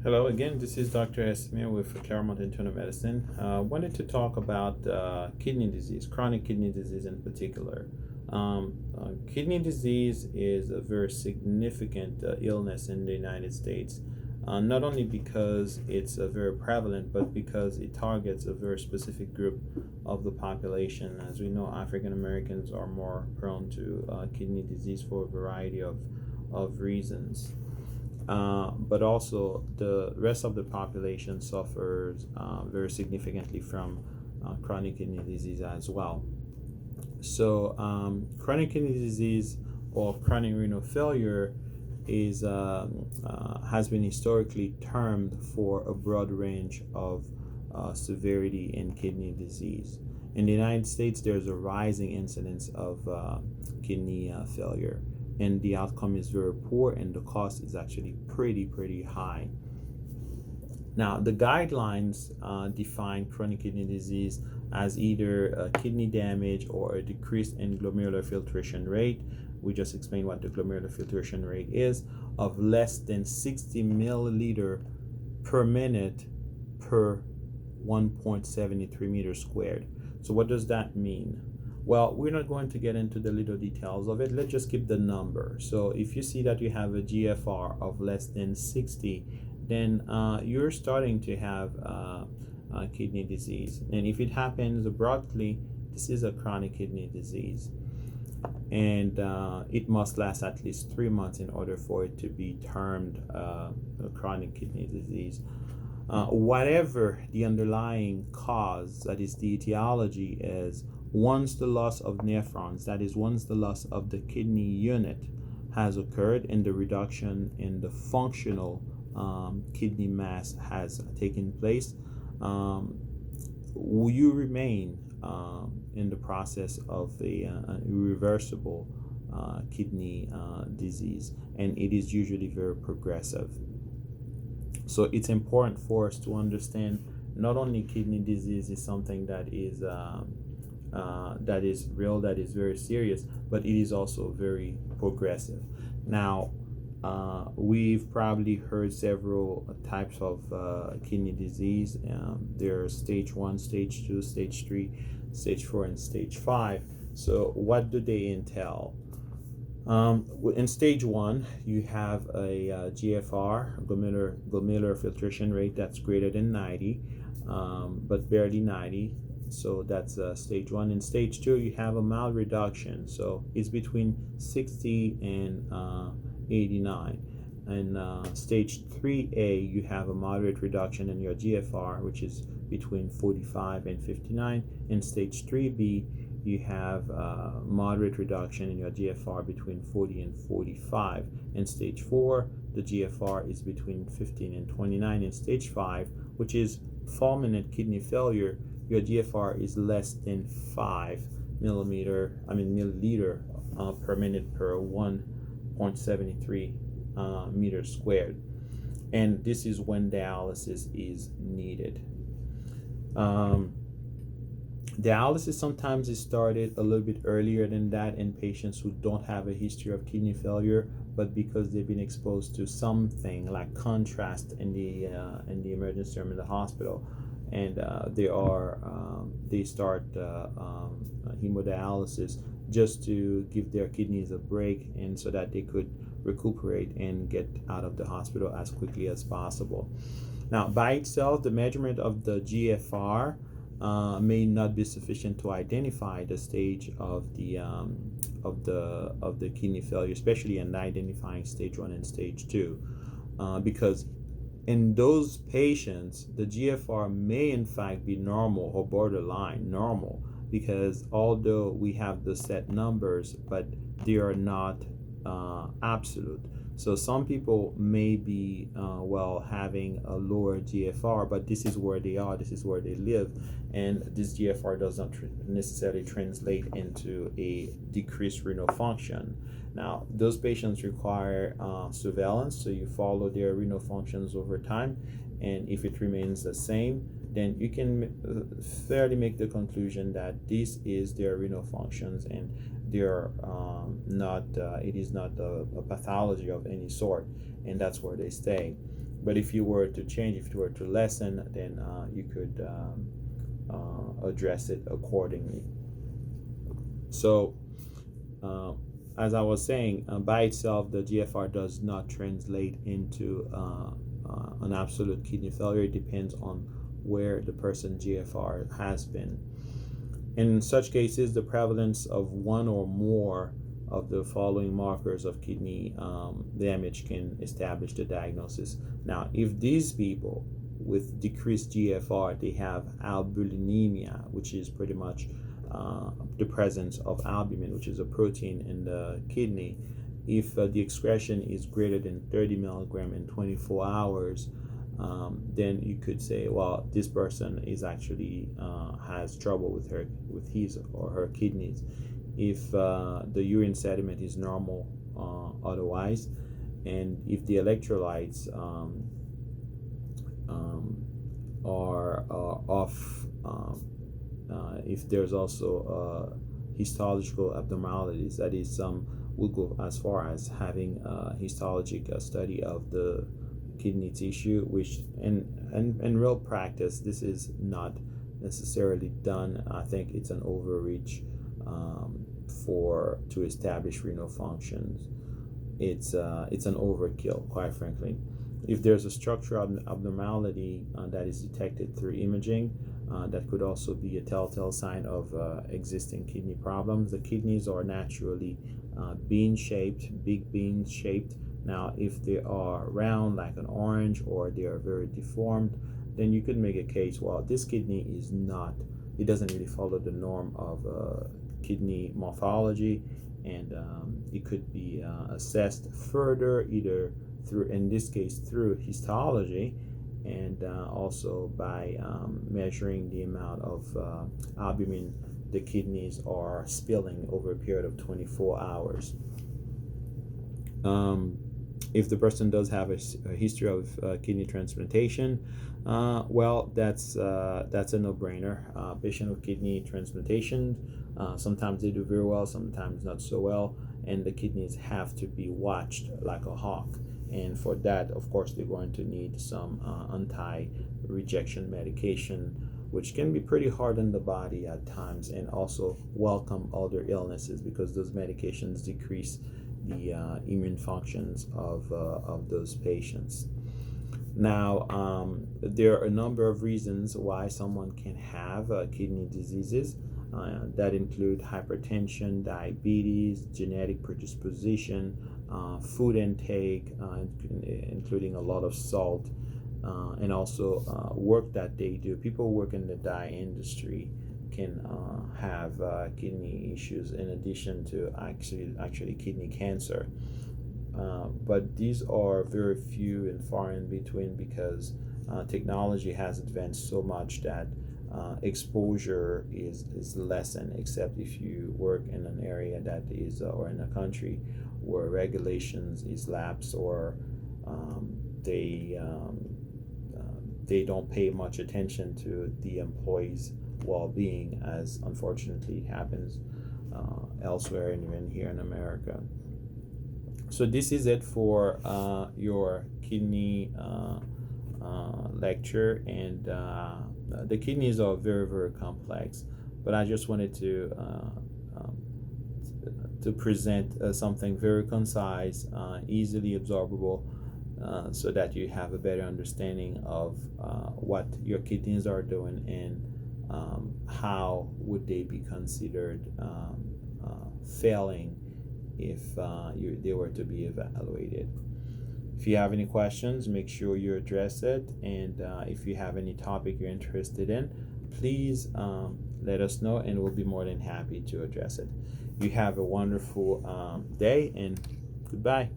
Hello again, this is Dr. Esmir with Claremont Internal Medicine. Wanted to talk about kidney disease, chronic kidney disease in particular. Kidney disease is a very significant illness in the United States, not only because it's very prevalent, but because it targets a very specific group of the population. As we know, African Americans are more prone to kidney disease for a variety of reasons. But also the rest of the population suffers very significantly from chronic kidney disease as well. So, chronic kidney disease or chronic renal failure is has been historically termed for a broad range of severity in kidney disease. In the United States, there's a rising incidence of kidney failure, and the outcome is very poor, and the cost is actually pretty high. Now, the guidelines define chronic kidney disease as either kidney damage or a decrease in glomerular filtration rate. We just explained what the glomerular filtration rate is, of less than 60 milliliter per minute per 1.73 meters squared. So what does that mean? Well, we're not going to get into the little details of it. Let's just keep the number. So if you see that you have a GFR of less than 60, then you're starting to have kidney disease. And if it happens abruptly, this is a chronic kidney disease. And it must last at least 3 months in order for it to be termed a chronic kidney disease. Whatever the underlying cause, that is the etiology, is, once the loss of nephrons, that is, once the loss of the kidney unit has occurred and the reduction in the functional kidney mass has taken place, you remain in the process of a irreversible kidney disease, and it is usually very progressive. So it's important for us to understand not only kidney disease is something that is real, that is very serious, but it is also very progressive. Now, we've probably heard several types of kidney disease. There's stage 1, stage 2, stage 3, stage 4, and stage 5. So what do they entail? In stage 1, you have a GFR, glomerular filtration rate, that's greater than 90, but barely 90. So that's stage 1. In stage 2, you have a mild reduction, so it's between 60 and 89. And stage 3A, you have a moderate reduction in your GFR, which is between 45 and 59. In stage 3B, you have a moderate reduction in your GFR between 40 and 45. In stage 4, the GFR is between 15 and 29. In stage 5, which is fulminant kidney failure, your GFR is less than 5 milliliter per minute per 1.73 meters squared. And this is when dialysis is needed. Dialysis sometimes is started a little bit earlier than that in patients who don't have a history of kidney failure, but because they've been exposed to something like contrast in the emergency room in the hospital, and they start hemodialysis just to give their kidneys a break, and so that they could recuperate and get out of the hospital as quickly as possible. Now, by itself, the measurement of the GFR may not be sufficient to identify the stage of the kidney failure, especially in identifying stage 1 and stage 2, because in those patients, the GFR may in fact be normal or borderline normal, because although we have the set numbers, but they are not absolute. So some people may be having a lower GFR, but this is where they are, this is where they live, and this GFR does not necessarily translate into a decreased renal function. Now, those patients require surveillance, so you follow their renal functions over time, and if it remains the same, then you can fairly make the conclusion that this is their renal functions, and they're it is not a pathology of any sort, and that's where they stay. But if you were to change, if you were to lessen, then you could address it accordingly. So, uh, as I was saying, by itself, the GFR does not translate into an absolute kidney failure. It depends on where the person GFR has been. In such cases, the prevalence of one or more of the following markers of kidney damage can establish the diagnosis. Now, if these people with decreased GFR, they have albuminemia, which is pretty much the presence of albumin, which is a protein in the kidney. If the excretion is greater than 30 milligram in 24 hours, then you could say, well, this person is actually has trouble with his or her kidneys. If the urine sediment is normal otherwise, and if the electrolytes are off, if there's also histological abnormalities, that is, some will go as far as having a histologic study of the kidney tissue, which in real practice this is not necessarily done. I think it's an overreach for to establish renal functions. It's an overkill, quite frankly. If there's a structural abnormality that is detected through imaging, that could also be a telltale sign of existing kidney problems. The kidneys are naturally bean shaped, big bean shaped. Now, if they are round like an orange or they are very deformed, then you could make a case, well, this kidney is not, it doesn't really follow the norm of kidney morphology, and it could be assessed further, either through, in this case, through histology, and also by measuring the amount of albumin the kidneys are spilling over a period of 24 hours. If the person does have a history of kidney transplantation, well, that's a no-brainer. Patient with kidney transplantation, sometimes they do very well, sometimes not so well, and the kidneys have to be watched like a hawk. And for that, of course, they're going to need some anti-rejection medication, which can be pretty hard on the body at times, and also welcome other illnesses because those medications decrease the immune functions of those patients. Now, there are a number of reasons why someone can have kidney diseases that include hypertension, diabetes, genetic predisposition, food intake, including a lot of salt, and also work that they do. People who work in the dye industry can have kidney issues in addition to actually kidney cancer. But these are very few and far in between because technology has advanced so much that exposure is lessened, except if you work in an area that is or in a country where regulations is lapse, or they don't pay much attention to the employees' well-being, as unfortunately happens elsewhere and even here in America. So this is it for your kidney lecture, and the kidneys are very, very complex, but I just wanted to present something very concise, easily absorbable, so that you have a better understanding of what your kidneys are doing, and how would they be considered failing if they were to be evaluated. If you have any questions, make sure you address it, and if you have any topic you're interested in, please let us know, and we'll be more than happy to address it. You have a wonderful day, and goodbye.